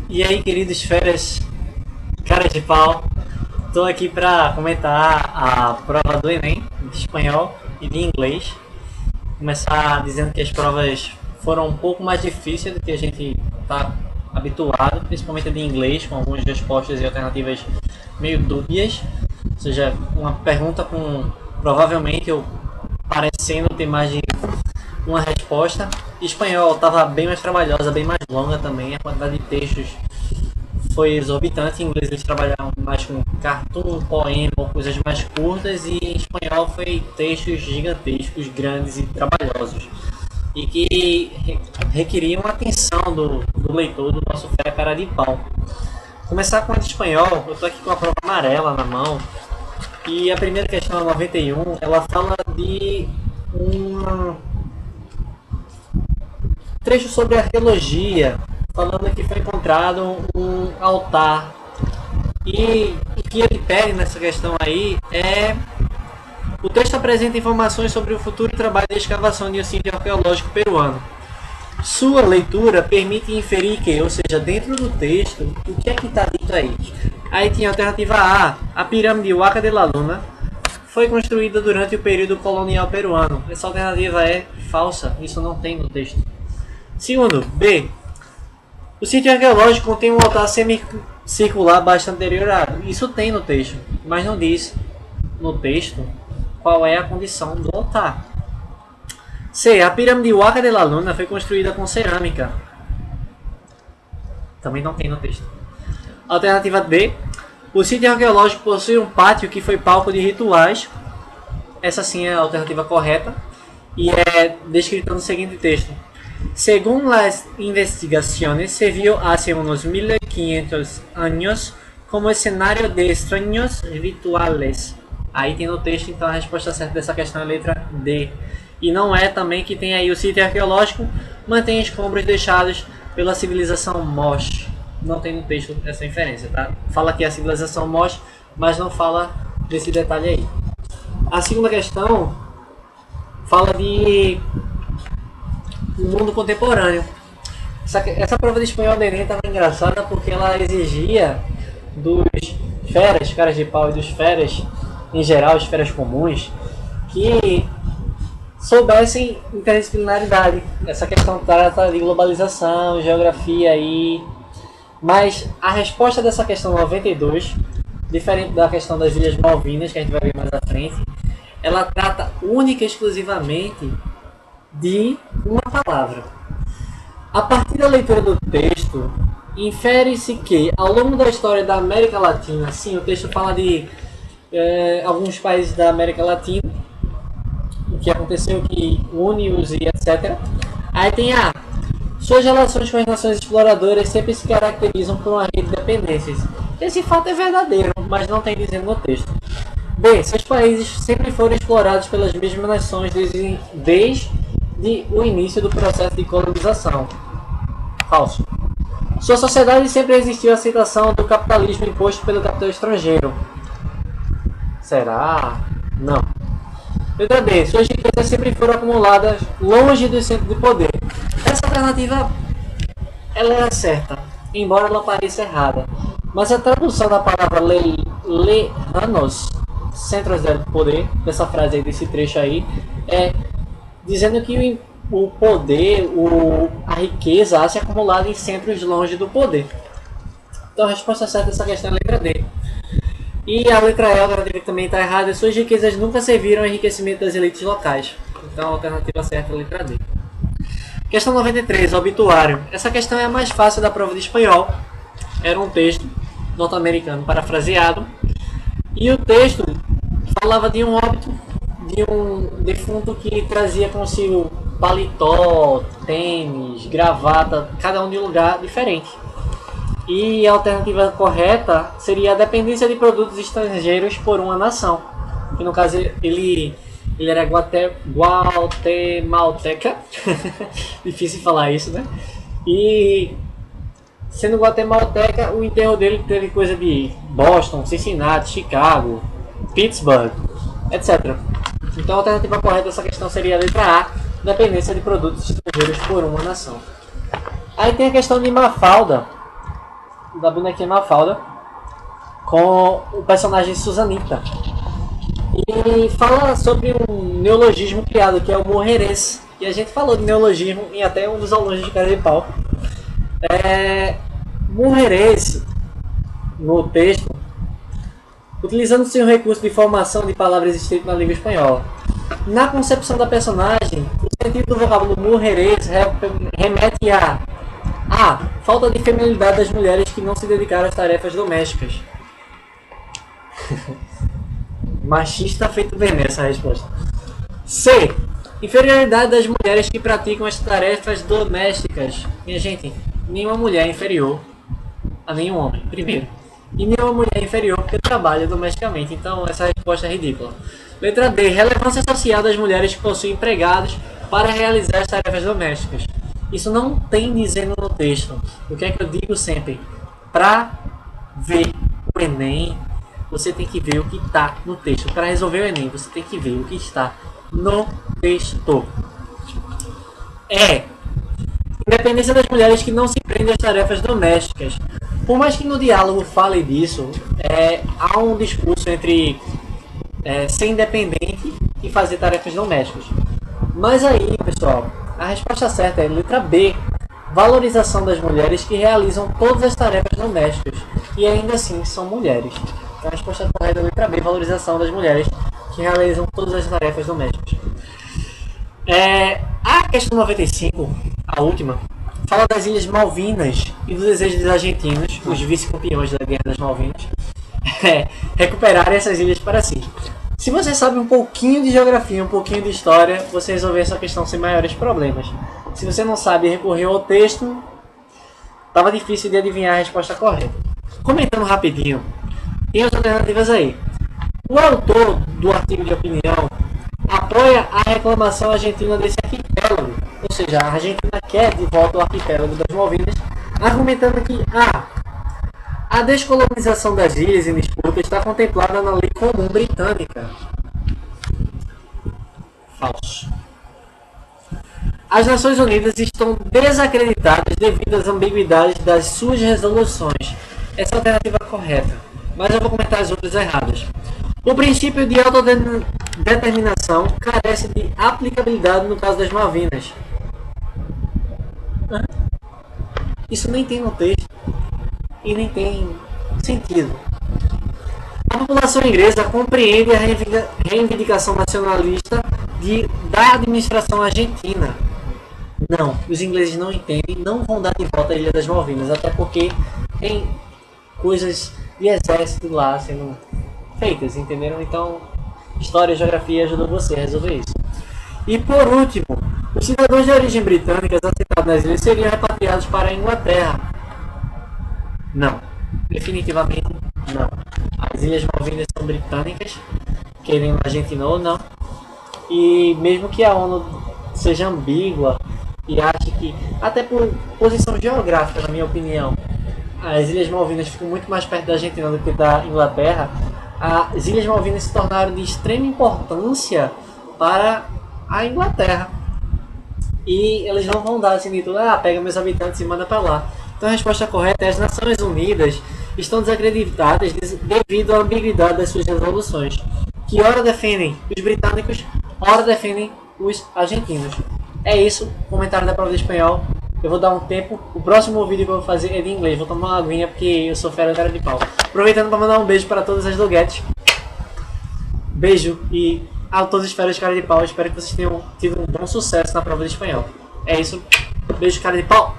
E aí, queridos feras, caras de pau, estou aqui para comentar a prova do Enem de espanhol e de inglês. Começar dizendo que as provas foram um pouco mais difíceis do que a gente está habituado, principalmente a de inglês, com algumas respostas e alternativas meio dúbias. Ou seja, uma pergunta com provavelmente eu parecendo ter mais de uma resposta. Espanhol estava bem mais trabalhosa, bem mais longa também. A quantidade de textos foi exorbitante. Em inglês eles trabalharam mais com cartoon, poema, coisas mais curtas. E em espanhol foi textos gigantescos, grandes e trabalhosos. E que requeriam a atenção do leitor, do nosso fera cara de pau. Começar com a de espanhol, eu estou aqui com a prova amarela na mão. E a primeira questão, a 91, ela fala de um trecho sobre arqueologia, falando que foi encontrado um altar. E o que ele pede nessa questão aí é: o texto apresenta informações sobre o futuro trabalho de escavação de um sítio arqueológico peruano. Sua leitura permite inferir que, ou seja, dentro do texto, o que é que está dito aí? Aí tinha a alternativa A pirâmide Huaca de la Luna foi construída durante o período colonial peruano. Essa alternativa é falsa, isso não tem no texto. Segundo, B. O sítio arqueológico contém um altar semicircular bastante deteriorado. Isso tem no texto, mas não diz no texto qual é a condição do altar. C. A pirâmide Huaca de la Luna foi construída com cerâmica. Também não tem no texto. Alternativa D. O sítio arqueológico possui um pátio que foi palco de rituais. Essa sim é a alternativa correta e é descrita no seguinte texto. Según las investigaciones, se vio hace unos 1500 años como escenario de extraños rituales. Aí tem no texto, então a resposta certa dessa questão é a letra D. E não é também que tem aí o sítio arqueológico mantém escombros deixados pela civilização Moche. Não tem no texto essa inferência, tá? Fala que é a civilização Moche, mas não fala desse detalhe aí. A segunda questão fala de mundo contemporâneo. Essa prova de espanhol do Enem estava engraçada porque ela exigia dos feras, caras de pau e dos feras em geral, os feras comuns, que soubessem interdisciplinaridade. Essa questão trata de globalização, geografia e... Mas a resposta dessa questão 92, diferente da questão das Ilhas Malvinas, que a gente vai ver mais à frente, ela trata única e exclusivamente de uma palavra. A partir da leitura do texto, infere-se que, ao longo da história da América Latina, sim, o texto fala de alguns países da América Latina, o que aconteceu, que une-os e etc. Aí tem a suas relações com as nações exploradoras sempre se caracterizam por uma rede de dependências. Esse fato é verdadeiro, mas não tem dizendo no texto. B. Seus países sempre foram explorados pelas mesmas nações desde o início do processo de colonização. Falso. Sua sociedade sempre existiu a aceitação do capitalismo imposto pelo capital estrangeiro. Será? Não. Letra D. Suas riquezas sempre foram acumuladas longe do centro de poder. Essa alternativa ela é certa, embora ela pareça errada. Mas a tradução da palavra lejanos, centros do poder, dessa frase aí, desse trecho aí, é dizendo que o poder, a riqueza, há se acumulada em centros longe do poder. Então a resposta certa dessa questão é a letra D. E a letra E, a alternativa que também está errada, suas riquezas nunca serviram ao enriquecimento das elites locais. Então a alternativa certa é a letra D. Questão 93, obituário. Essa questão é a mais fácil da prova de espanhol. Era um texto norte-americano parafraseado. E o texto falava de um óbito de um defunto que trazia consigo paletó, tênis, gravata, cada um de um lugar diferente. E a alternativa correta seria a dependência de produtos estrangeiros por uma nação. Que no caso ele era guatemalteca. Difícil falar isso, né? E sendo guatemalteca, o enterro dele teve coisa de Boston, Cincinnati, Chicago, Pittsburgh, etc. Então a alternativa correta dessa questão seria a letra A, dependência de produtos estrangeiros por uma nação. Aí tem a questão de Mafalda, da bonequinha Mafalda com o personagem Susanita. E fala sobre um neologismo criado, que é o morrerês. E a gente falou de neologismo em até um dos alunos de Cara de Pau. Morrerês, no texto, utilizando-se um recurso de formação de palavras existentes na língua espanhola. Na concepção da personagem, o sentido do vocábulo morrerês remete a falta de feminilidade das mulheres que não se dedicaram às tarefas domésticas. Machista feito bem nessa resposta. C. Inferioridade das mulheres que praticam as tarefas domésticas. Minha gente, nenhuma mulher é inferior a nenhum homem, primeiro. E nenhuma mulher é inferior porque trabalha domesticamente. Então essa resposta é ridícula. Letra D. Relevância social das mulheres que possuem empregados para realizar as tarefas domésticas. Isso não tem dizendo no texto. O que é que eu digo sempre? Para ver o Enem, você tem que ver o que está no texto. Para resolver o Enem, você tem que ver o que está no texto. Independência das mulheres que não se prendem às tarefas domésticas. Por mais que no diálogo fale disso, há um discurso entre ser independente e fazer tarefas domésticas. Mas aí, pessoal, a resposta certa é letra B. Valorização das mulheres que realizam todas as tarefas domésticas e ainda assim são mulheres. Então a resposta correta é letra B. Valorização das mulheres que realizam todas as tarefas domésticas. A questão 95, a última, fala das Ilhas Malvinas e do desejo dos argentinos, os vice-campeões da Guerra das Malvinas, recuperarem essas ilhas para si. Se você sabe um pouquinho de geografia, um pouquinho de história, você resolveu essa questão sem maiores problemas. Se você não sabe e recorreu ao texto, estava difícil de adivinhar a resposta correta. Comentando rapidinho, tem as alternativas aí. O autor do artigo de opinião apoia a reclamação argentina desse arquipélago, ou seja, a Argentina quer de volta o arquipélago das Malvinas, argumentando que a descolonização das ilhas em disputa está contemplada na lei comum britânica. Falso. As Nações Unidas estão desacreditadas devido às ambiguidades das suas resoluções. Essa é a alternativa correta, mas eu vou comentar as outras erradas. O princípio de autodeterminação carece de aplicabilidade no caso das Malvinas. Isso nem tem no texto e nem tem sentido. A população inglesa compreende a reivindicação nacionalista da administração argentina. Não, os ingleses não entendem, não vão dar de volta a Ilha das Malvinas, até porque tem coisas de exército lá sendo feitas, entenderam? Então, história e geografia ajudam você a resolver isso. E por último, os cidadãos de origem britânica assentados nas ilhas seriam repatriados para a Inglaterra. Não, definitivamente não. As Ilhas Malvinas são britânicas, querendo a Argentina ou não. E mesmo que a ONU seja ambígua e ache que, até por posição geográfica, na minha opinião, as Ilhas Malvinas ficam muito mais perto da Argentina do que da Inglaterra, as Ilhas Malvinas se tornaram de extrema importância para a Inglaterra. E eles não vão dar assim de tudo, pega meus habitantes e manda para lá. Então a resposta correta é: as Nações Unidas estão desacreditadas devido à ambiguidade das suas resoluções, que ora defendem os britânicos, ora defendem os argentinos. É isso, comentário da prova de espanhol. Eu vou dar um tempo, o próximo vídeo que eu vou fazer é de inglês, vou tomar uma aguinha porque eu sou fera Cara de Pau. Aproveitando para mandar um beijo para todas as doguetes. Beijo e a todos os feras de Cara de Pau, espero que vocês tenham tido um bom sucesso na prova de espanhol. É isso, beijo Cara de Pau.